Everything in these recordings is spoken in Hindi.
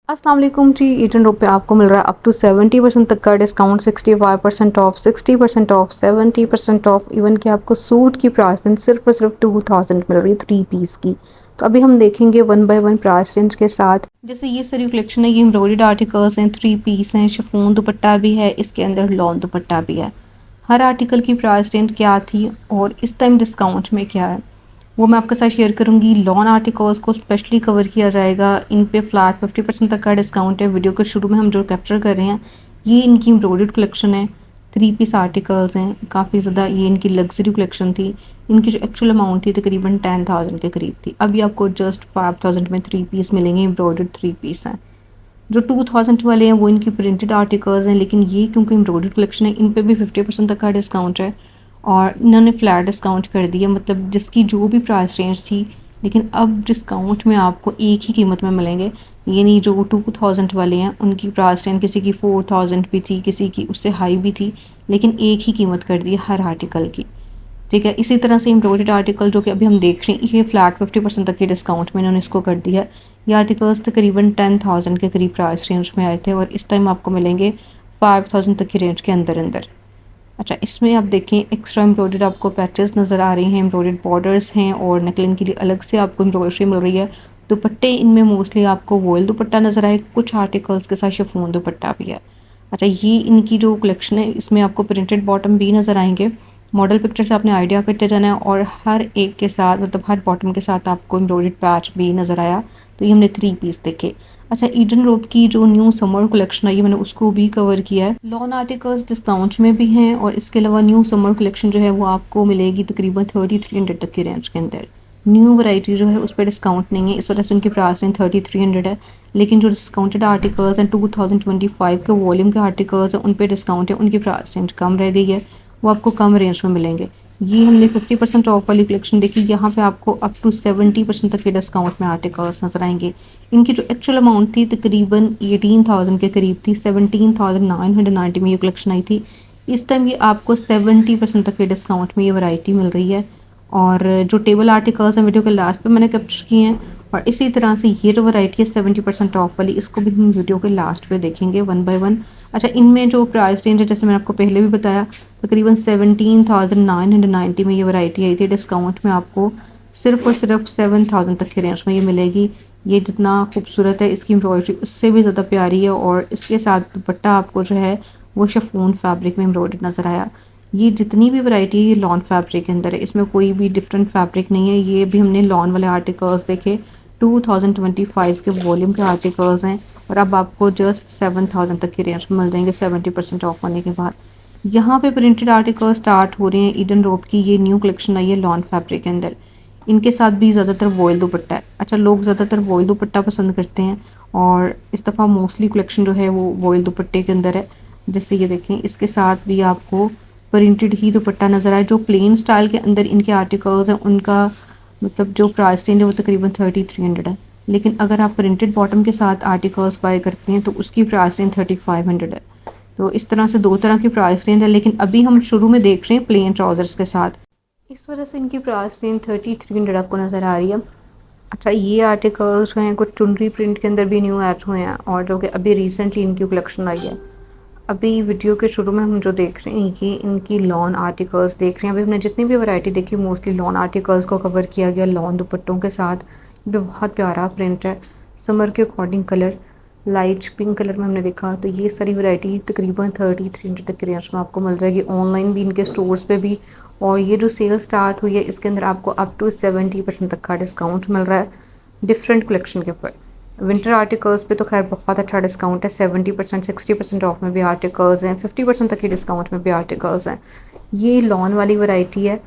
अस्सलाम वालेकुम जी। ईटन रोड पे आपको मिल रहा है अप टू 70% तक का discount, 65% of, 60% of, 70% of. Even कि आपको सूट की प्राइस रेंज सिर्फ और सिर्फ 2000 मिल रही है 3 पीस की। तो अभी हम देखेंगे one by one price range के साथ। जैसे ये सारी कलेक्शन है, ये एम्ब्रॉयडर्ड आर्टिकल्स हैं, 3 पीस हैं, शिफॉन दुपट्टा भी है, इसके अंदर लॉन दुपट्टा भी है। हर आर्टिकल की प्राइस रेंज क्या थी और इस टाइम डिस्काउंट में क्या है वो मैं आपके साथ शेयर करूंगी। लॉन आर्टिकल्स को स्पेशली कवर किया जाएगा। इन पे फ्लैट 50% तक का डिस्काउंट है। वीडियो के शुरू में हम जो कैप्चर कर रहे हैं ये इनकी एम्ब्रॉयडर्ड कलेक्शन है, 3 पीस आर्टिकल्स हैं। काफ़ी ज़्यादा ये इनकी लग्जरी कलेक्शन थी। इनकी जो एक्चुअल अमाउंट थी तकरीबन 10,000 के करीब थी। अभी आपको जस्ट 5,000 में 3 पीस मिलेंगे। एम्ब्रॉयडर्ड 3 पीस हैं। जो 2000 वाले हैं वो इनकी प्रिंटेड आर्टिकल्स हैं, लेकिन ये क्योंकि एम्ब्रॉयडर्ड कलेक्शन है इन पे भी 50% तक का डिस्काउंट है और इन्होंने फ्लैट डिस्काउंट कर दिया। मतलब जिसकी जो भी प्राइस रेंज थी, लेकिन अब डिस्काउंट में आपको एक ही कीमत में मिलेंगे। ये नहीं जो 2000 वाले हैं उनकी प्राइस रेंज किसी की 4000 भी थी, किसी की उससे हाई भी थी, लेकिन एक ही कीमत कर दी हर आर्टिकल की। ठीक है, इसी तरह से एम्ब्रॉयडर्ड आर्टिकल जो कि अभी हम देख रहे हैं ये फ्लैट 50% तक के डिस्काउंट में इन्होंने इसको कर दिया है। ये आर्टिकल्स तकरीबन 10,000 के करीब प्राइस रेंज में आए थे और इस टाइम आपको मिलेंगे 5000 तक की रेंज के अंदर अंदर। अच्छा, इसमें आप देखें एक्स्ट्रा एम्ब्रॉयडर्ड आपको पैचेस नज़र आ रही हैं, एम्ब्रॉयडर्ड बॉर्डर्स हैं और नेकलाइन के लिए अलग से आपको एम्ब्रॉयडरी मिल रही है। दुपट्टे इनमें मोस्टली आपको वॉयल दुपट्टा नज़र आए, कुछ आर्टिकल्स के साथ शिफॉन दुपट्टा भी है। अच्छा, ये इनकी जो कलेक्शन है इसमें आपको प्रिंटेड बॉटम भी नज़र आएंगे। मॉडल पिक्चर से आपने आइडिया करते जाना है और हर एक के साथ मतलब हर बॉटम के साथ आपको एम्ब्रॉयडर्ड पैच भी नज़र आया। तो ये हमने 3 पीस देखे। अच्छा, ईडन रोब की जो न्यू समर कलेक्शन आई है मैंने उसको भी कवर किया है। लॉन आर्टिकल्स डिस्काउंट में भी हैं और इसके अलावा न्यू समर कलेक्शन जो है वो आपको मिलेगी तकरीबन 3300 तक की रेंज के अंदर। न्यू वैरायटी जो है उस पर डिस्काउंट नहीं है, इस वजह से उनकी प्राइस रेंज 3300 है। लेकिन जो डिस्काउंटेड आर्टिकल्स हैं 2025 के वॉल्यूम के आर्टिकल्स हैं उन पर डिस्काउंट है, उनकी प्राइस रेंज कम रह गई है, वो आपको कम रेंज में मिलेंगे। ये हमने 50% ऑफ वाली कलेक्शन देखी, यहाँ पे आपको अप टू 70% तक के डिस्काउंट में आर्टिकल्स नजर आएंगे। इनकी जो एक्चुअल अमाउंट थी तकरीबन 18,000 के करीब थी, 17,990 में ये कलेक्शन आई थी। इस टाइम ये आपको 70% तक के डिस्काउंट में ये वैरायटी मिल रही है। और जो टेबल आर्टिकल्स हैं वीडियो के लास्ट पे मैंने कैप्चर किए हैं और इसी तरह से ये जो वैरायटी है 70% ऑफ वाली इसको भी हम वीडियो के लास्ट पे देखेंगे वन बाय वन। अच्छा, इनमें जो प्राइस रेंज है जैसे मैंने आपको पहले भी बताया तकरीबन 17,990 में ये वैरायटी आई थी। डिस्काउंट में आपको सिर्फ और सिर्फ 7,000 तक की रेंज में ये मिलेगी। ये जितना खूबसूरत है इसकी एम्ब्रॉयडरी उससे भी ज़्यादा प्यारी है और इसके साथ दुपट्टा आपको जो है वो शिफॉन फैब्रिक में एम्ब्रॉयडर्ड नज़र आया। ये जितनी भी वैरायटी है ये लॉन फैब्रिक के अंदर है, इसमें कोई भी डिफरेंट फैब्रिक नहीं है। ये भी हमने लॉन वाले आर्टिकल्स देखे, 2025 के वॉल्यूम के आर्टिकल्स हैं और अब आपको जस्ट 7,000 तक की रेंज में मिल जाएंगे 70% ऑफ होने के बाद। यहाँ पे प्रिंटेड आर्टिकल स्टार्ट हो रहे हैं। ईडन रोब की ये न्यू कलेक्शन आई है लॉन फैब्रिक के अंदर। इनके साथ भी ज़्यादातर वॉयल दुपट्टा है। अच्छा, लोग ज़्यादातर वॉयल दुपट्टा पसंद करते हैं और इस दफ़ा मोस्टली कलेक्शन जो है वो वॉयल दुपट्टे के अंदर है। जैसे ये देखें इसके साथ भी आपको प्रिंटेड ही दुपट्टा नज़र आए। जो प्लेन स्टाइल के अंदर इनके आर्टिकल्स हैं उनका मतलब जो प्राइस रेंज है वो तकरीबन 3300 है। लेकिन अगर आप प्रिंटेड बॉटम के साथ आर्टिकल्स बाय करते हैं तो उसकी प्राइस रेंज 3500 है। तो इस तरह से दो तरह की प्राइस रेंज है, लेकिन अभी हम शुरू में देख रहे हैं प्लेन ट्राउजर्स के साथ, इस वजह से इनकी प्राइस रेंज 3300 आपको नज़र आ रही है। अच्छा, ये आर्टिकल्स हैं कुछ चुनरी प्रिंट के अंदर भी न्यू ऐड हुए हैं और जो कि अभी रिसेंटली इनकी कलेक्शन आई है। अभी वीडियो के शुरू में हम जो देख रहे हैं ये इनकी लॉन आर्टिकल्स देख रहे हैं। अभी हमने जितनी भी वैरायटी देखी मोस्टली लॉन आर्टिकल्स को कवर किया गया लॉन दुपट्टों के साथ। ये भी बहुत प्यारा प्रिंट है, समर के according colour, light pink colour में हमने देखा। तो ये सारी वैरायटी तकरीबन 3300 तक की रेंज में आपको मिल जाएगी, ऑनलाइन भी इनके स्टोर्स पे भी। और ये जो सेल स्टार्ट हुई है इसके अंदर आपको अप टू 70% तक का डिस्काउंट मिल रहा है डिफरेंट कलेक्शन के ऊपर। विंटर आर्टिकल्स पे तो खैर बहुत अच्छा डिस्काउंट है, 70% 60% ऑफ में भी आर्टिकल्स हैं, 50% तक की डिस्काउंट में भी आर्टिकल्स हैं। ये लॉन वाली वैरायटी है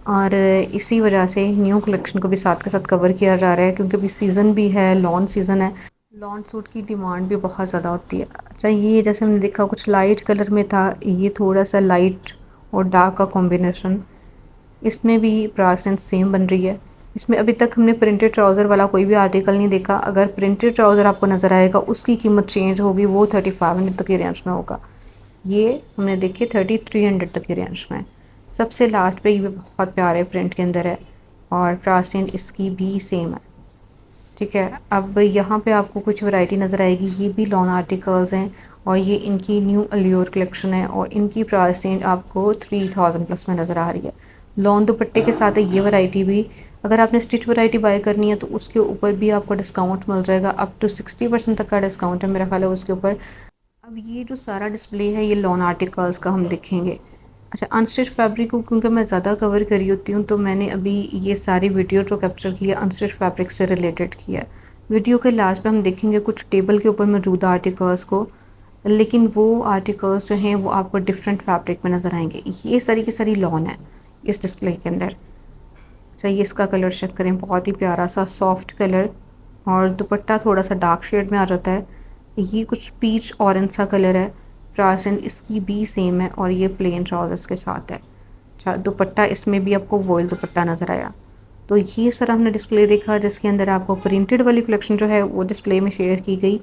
और इसी वजह से न्यू कलेक्शन को भी साथ के साथ कवर किया जा रहा है क्योंकि अभी सीज़न भी है, लॉन सीज़न है। लॉन सूट की डिमांड भी बहुत ज़्यादा होती है। अच्छा, ये जैसे हमने देखा कुछ लाइट कलर में था, ये थोड़ा सा लाइट और डार्क का कॉम्बिनेशन, इसमें भी प्राइस रेंज सेम बन रही है। इसमें अभी तक हमने प्रिंटेड ट्राउज़र वाला कोई भी आर्टिकल नहीं देखा। अगर प्रिंटेड ट्राउज़र आपको नज़र आएगा उसकी कीमत चेंज होगी, वो 3500 तक की रेंज में होगा। ये हमने देखी 3300 तक की रेंज में। सबसे लास्ट पे ये बहुत प्यारे प्रिंट के अंदर है और प्राइस रेंज इसकी भी सेम है। ठीक है, अब यहाँ पे आपको कुछ वैरायटी नज़र आएगी, ये भी लॉन आर्टिकल्स हैं और ये इनकी न्यू अल्योर कलेक्शन है और इनकी प्राइस रेंज आपको 3000 प्लस में नज़र आ रही है। लॉन दुपट्टे के साथ है ये वैरायटी भी। अगर आपने स्टिच वैरायटी बाय करनी है तो उसके ऊपर भी आपको डिस्काउंट मिल जाएगा, अप टू 60% तक का डिस्काउंट है मेरा ख्याल है उसके ऊपर। अब ये जो सारा डिस्प्ले है ये लॉन आर्टिकल्स का हम देखेंगे। अच्छा, अनस्टिच फैब्रिक को क्योंकि मैं ज़्यादा कवर करी होती हूँ तो मैंने अभी ये सारी वीडियो जो कैप्चर की है अनस्टिच फैब्रिक से रिलेटेड की है। वीडियो के लास्ट पे हम देखेंगे कुछ टेबल के ऊपर मौजूद आर्टिकल्स को, लेकिन वो आर्टिकल्स जो हैं वो आपको डिफरेंट फैब्रिक में नज़र आएंगे। ये सारी की सारी लॉन है इस डिस्प्ले के अंदर। चाहिए इसका कलर चेक करें, बहुत ही प्यारा सा सॉफ्ट कलर और दुपट्टा थोड़ा सा डार्क शेड में आ जाता है। ये कुछ पीच ऑरेंज सा कलर है। प्राइस इसकी भी सेम है और ये प्लेन ट्राउजर्स के साथ है। अच्छा, दुपट्टा इसमें भी आपको वॉयल दुपट्टा नज़र आया। तो ये सर हमने डिस्प्ले देखा जिसके अंदर आपको प्रिंटेड वाली कलेक्शन जो है वो डिस्प्ले में शेयर की गई।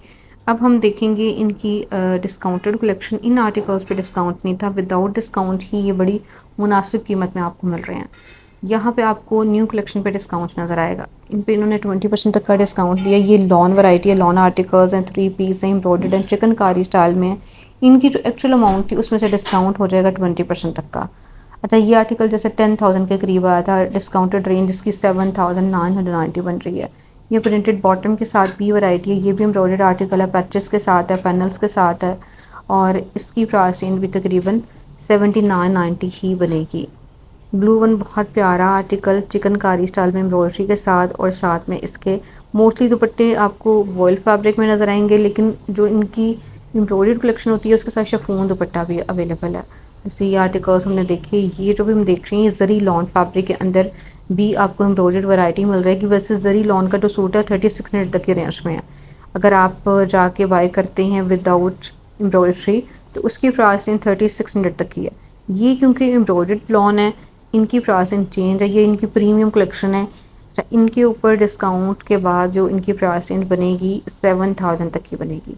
अब हम देखेंगे इनकी डिस्काउंटेड कलेक्शन। इन आर्टिकल्स पे डिस्काउंट नहीं था, विदाउट डिस्काउंट ही ये बड़ी मुनासिब कीमत में आपको मिल रहे हैं। यहाँ पे आपको न्यू कलेक्शन पे डिस्काउंट नज़र आएगा। इन पे इन्होंने 20% तक का डिस्काउंट दिया। ये लॉन वैरायटी है, लॉन आर्टिकल्स हैं, 3 पीस हैं, एम्ब्रॉयडर्ड एंड चिकनकारी स्टाइल में है। इनकी जो एक्चुअल अमाउंट थी उसमें से डिस्काउंट हो जाएगा 20% तक का। अच्छा, ये आर्टिकल जैसे 10,000 के करीब आया था, डिस्काउंटेड रेंज इसकी 7,990 बन रही है। ये प्रिंटेड बॉटम के साथ भी वैरायटी है, ये भी एम्ब्रॉयडर्ड आर्टिकल है, पैचेस के साथ है, पैनल्स के साथ है और इसकी प्राइस रेंज भी तकरीबन 7990 ही बनेगी। ब्लू वन बहुत प्यारा आर्टिकल चिकनकारी स्टाइल में एम्ब्रॉयडरी के साथ और साथ में इसके मोस्टली दुपट्टे आपको वॉयल फैब्रिक में नज़र आएंगे, लेकिन जो इनकी एम्ब्रॉयडर्ड कलेक्शन होती है उसके साथ शिफॉन दुपट्टा भी अवेलेबल है। जैसे ये आर्टिकल्स हमने देखे, ये जो भी हम देख रहे हैं जरी लॉन फैब्रिक के अंदर भी आपको एम्ब्रॉयडर्ड वैरायटी मिल जाएगी। वैसे जरी लॉन का जो सूट है 3600 तक के रेंज में है। अगर आप जाके बाय करते हैं विदाउट एम्ब्रॉयडरी तो उसकी प्राइस 3600 तक की है। ये क्योंकि एम्ब्रॉयडर्ड लॉन है, इनकी प्राइसिंग चेंज है, ये इनकी प्रीमियम कलेक्शन है। अच्छा, इनके ऊपर डिस्काउंट के बाद जो इनकी प्राइसिंग बनेगी 7000 तक की बनेगी।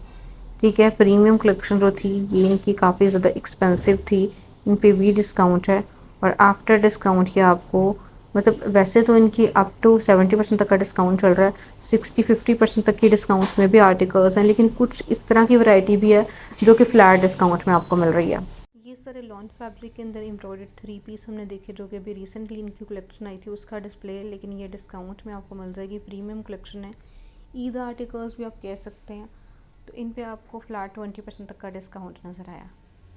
ठीक है, प्रीमियम कलेक्शन जो थी ये इनकी काफ़ी ज़्यादा एक्सपेंसिव थी, इन पे भी डिस्काउंट है और आफ्टर डिस्काउंट ये आपको मतलब वैसे तो इनकी अप टू 70% तक का डिस्काउंट चल रहा है, 60-50% तक की डिस्काउंट में भी आर्टिकल्स हैं, लेकिन कुछ इस तरह की वैरायटी भी है जो कि फ्लैट डिस्काउंट में आपको मिल रही है। ये सारे लॉन फैब्रिक के अंदर एम्ब्रॉयडर्ड 3 पीस हमने देखे जो कि अभी रिसेंटली इनकी कलेक्शन आई थी उसका डिस्प्ले है, लेकिन ये डिस्काउंट में आपको मिल जाएगी। प्रीमियम कलेक्शन है, ईद आर्टिकल्स भी आप कह सकते हैं। तो इन पे आपको फ्लैट 20% तक का डिस्काउंट नज़र आया।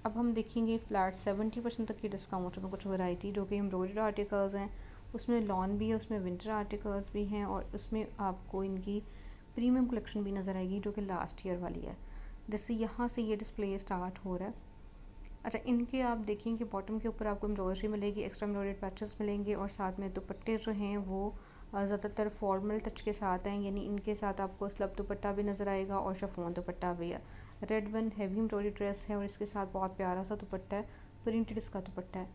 अब हम देखेंगे फ्लैट 70% तक की डिस्काउंट में कुछ वैरायटी जो कि एम्ब्रॉयडर्ड आर्टिकल्स हैं, उसमें लॉन भी है, उसमें विंटर आर्टिकल्स भी हैं और उसमें आपको इनकी प्रीमियम कलेक्शन भी नज़र आएगी जो कि लास्ट ईयर वाली है। जैसे यहाँ से ये डिस्प्ले स्टार्ट हो रहा है। अच्छा, इनके आप देखें कि बॉटम के ऊपर आपको एम्ब्रॉयडरी मिलेगी, एक्स्ट्रा एम्ब्रॉयडर्ड पैचेस मिलेंगे और साथ में दुपट्टे जो हैं वो ज़्यादातर फॉर्मल टच के साथ हैं, यानी इनके साथ आपको स्लब दुपट्टा भी नज़र आएगा और शिफॉन दुपट्टा भी है। Red one heavy embroidery dress है और इसके साथ बहुत प्यारा सा दुपट्टा है, प्रिंटेड इसका दुपट्टा है।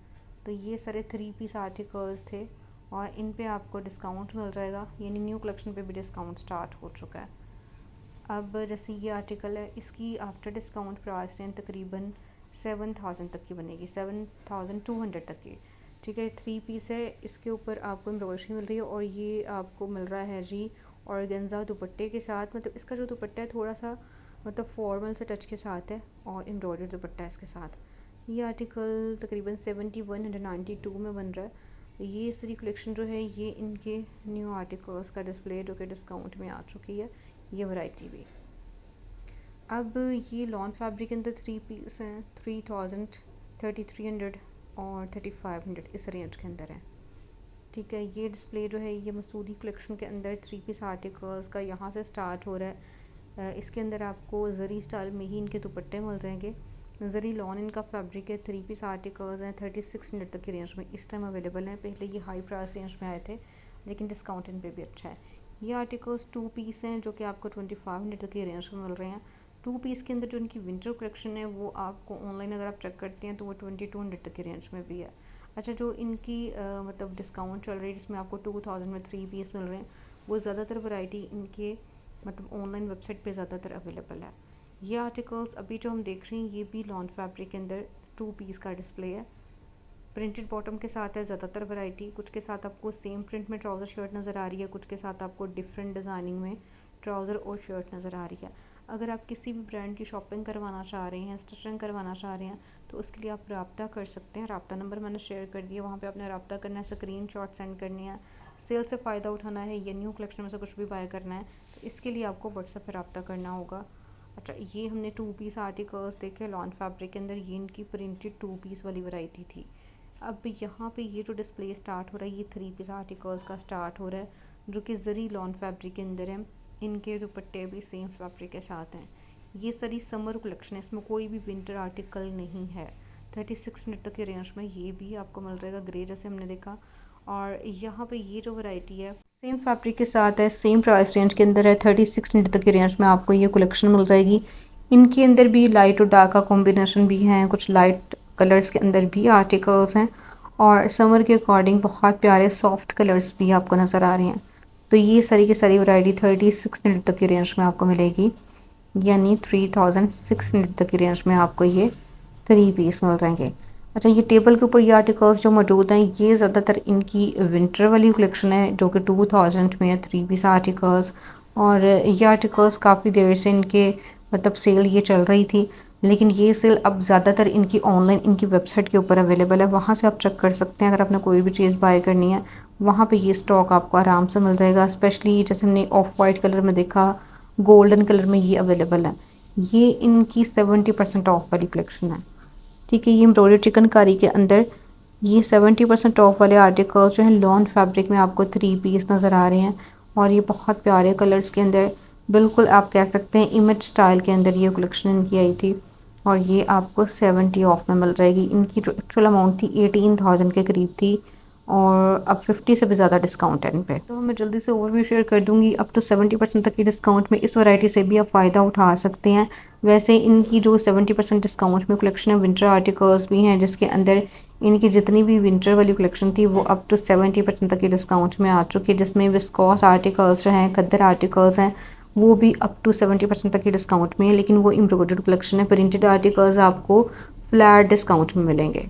तो ये सारे 3 पीस आर्टिकल्स थे और इन पे आपको डिस्काउंट मिल जाएगा, यानी न्यू कलेक्शन पे भी डिस्काउंट स्टार्ट हो चुका है। अब जैसे ये आर्टिकल है इसकी आफ्टर डिस्काउंट प्राइस तकरीबन 7000 तक की बनेगी, 7200 तक की। ठीक है, 3 पीस है, इसके ऊपर आपको एम्ब्रॉयडरी मिल रही है और ये आपको मिल रहा है जी ऑर्गेन्जा दुपट्टे के साथ। मतलब इसका जो दुपट्टा है थोड़ा सा मतलब फॉर्मल से टच के साथ है और एम्ब्रॉयडर्ड दुपट्टा है इसके साथ। ये आर्टिकल तकरीबन 7192 में बन रहा है। ये सारी कलेक्शन जो है ये इनके न्यू आर्टिकल्स का डिस्प्ले जो कि डिस्काउंट में आ चुकी है, ये वैरायटी भी। अब ये लॉन फैब्रिक के अंदर 3 पीस हैं, 3000, 3300 और 3500 इस रेंज के अंदर है। ठीक है, ये डिस्प्ले जो है ये मसूरी कलेक्शन के अंदर 3 पीस आर्टिकल्स का यहाँ से स्टार्ट हो रहा है। इसके अंदर आपको जरी स्टाइल में ही इनके दुपट्टे मिल जाएंगे। जरी लॉन इनका फैब्रिक है, 3 पीस आर्टिकल्स हैं, 3600 तक की रेंज में इस टाइम अवेलेबल हैं। पहले ये हाई प्राइस रेंज में आए थे लेकिन डिस्काउंट इन पे भी अच्छा है। ये आर्टिकल्स 2 पीस हैं जो कि आपको 2500 तक की रेंज में मिल रहे हैं। 2 पीस के अंदर जो इनकी विंटर कलेक्शन है वो आपको ऑनलाइन अगर आप चेक करते हैं तो वो 2200 तक की रेंज में भी है। अच्छा, जो इनकी मतलब डिस्काउंट चल रही है जिसमें आपको 2000 में 3 पीस मिल रहे हैं, वो ज़्यादातर वैरायटी इनके मतलब ऑनलाइन वेबसाइट पे ज़्यादातर अवेलेबल है। ये आर्टिकल्स अभी जो हम देख रहे हैं ये भी लॉन फैब्रिक के अंदर 2 पीस का डिस्प्ले है, प्रिंटेड बॉटम के साथ है ज़्यादातर वैरायटी। कुछ के साथ आपको सेम प्रिंट में ट्राउज़र शर्ट नज़र आ रही है, कुछ के साथ आपको डिफरेंट डिज़ाइनिंग में ट्राउज़र और शर्ट नज़र आ रही है। अगर आप किसी भी ब्रांड की शॉपिंग करवाना चाह रहे हैं, स्टिचिंग करवाना चाह रहे हैं, तो उसके लिए आप रब्ता कर सकते हैं। रब्ता नंबर मैंने शेयर कर दिया, वहाँ पे आपने रब्ता करना है, स्क्रीनशॉट सेंड करनी है। सेल से फ़ायदा उठाना है या न्यू कलेक्शन में से कुछ भी बाय करना है, तो इसके लिए आपको व्हाट्सएप पर रब्ता करना होगा। अच्छा, ये हमने 2 पीस आर्टिकल्स देखे लॉन फैब्रिक के अंदर। ये इनकी प्रिंटेड 2 पीस वाली वैरायटी थी। अब यहाँ पे ये जो डिस्प्ले स्टार्ट हो रहा है, ये 3 पीस आर्टिकल्स का स्टार्ट हो रहा है, जो कि जरी लॉन फैब्रिक के अंदर है। इनके दुपट्टे भी सेम फैब्रिक के साथ हैं। ये सारी समर कलेक्शन है, इसमें कोई भी विंटर आर्टिकल नहीं है। 3600 तक के रेंज में ये भी आपको मिल जाएगा, ग्रे जैसे हमने देखा। और यहाँ पे ये जो वैरायटी है सेम फैब्रिक के साथ है, सेम प्राइस रेंज के अंदर है। 3600 तक की रेंज में आपको ये कलेक्शन मिल जाएगी। इनके अंदर भी लाइट और डार्क का कॉम्बिनेशन भी है, कुछ लाइट कलर्स के अंदर भी आर्टिकल्स हैं, और समर के अकॉर्डिंग बहुत प्यारे सॉफ्ट कलर्स भी आपको नज़र आ रहे हैं। तो ये सारी की सारी वैरायटी 3600 तक की रेंज में आपको मिलेगी, यानी 3600 तक की रेंज में आपको ये 3 पीस मिल जाएंगे। अच्छा, ये टेबल के ऊपर ये आर्टिकल्स जो मौजूद हैं, ये ज़्यादातर इनकी विंटर वाली कलेक्शन है, जो कि 2000 में है, 3 पीस आर्टिकल्स। और ये आर्टिकल्स काफ़ी देर से इनके मतलब सेल ये चल रही थी, लेकिन ये सेल अब ज़्यादातर इनकी ऑनलाइन इनकी वेबसाइट के ऊपर अवेलेबल है। वहाँ से आप चेक कर सकते हैं, अगर आपने कोई भी चीज़ बाय करनी है वहाँ पे ये स्टॉक आपको आराम से मिल जाएगा। स्पेशली जैसे हमने ऑफ वाइट कलर में देखा, गोल्डन कलर में ये अवेलेबल है। ये इनकी 70% ऑफ वाली कलेक्शन है। ठीक है, ये एम्ब्रॉयडरी चिकनकारी के अंदर ये 70% ऑफ वाले आर्टिकल्स जो हैं लॉन फैब्रिक में आपको 3 पीस नज़र आ रहे हैं। और ये बहुत प्यारे कलर्स के अंदर, बिल्कुल आप कह सकते हैं इमेज स्टाइल के अंदर ये कलेक्शन इनकी आई थी। और ये आपको 70 ऑफ में मिल जाएगी। इनकी जो एक्चुअल अमाउंट थी 18,000 के करीब थी, और अब 50 से भी ज़्यादा डिस्काउंट है इन पे। तो मैं जल्दी से ओवरव्यू शेयर कर दूंगी। अप टू 70% तक की डिस्काउंट में इस वैरायटी से भी आप फ़ायदा उठा सकते हैं। वैसे इनकी जो 70% डिस्काउंट में कलेक्शन है, विंटर आर्टिकल्स भी हैं, जिसके अंदर इनकी जितनी भी विंटर वाली कलेक्शन थी वो अप टू 70% तक की डिस्काउंट में आ चुकी है, जिसमें विस्कॉस आर्टिकल्स जो हैं, खद्दर आर्टिकल्स हैं, वो भी अप टू 70% तक की डिस्काउंट में है। लेकिन वो एम्ब्रॉयडर्ड कलेक्शन है। प्रिंटेड आर्टिकल्स आपको फ्लैट डिस्काउंट में मिलेंगे।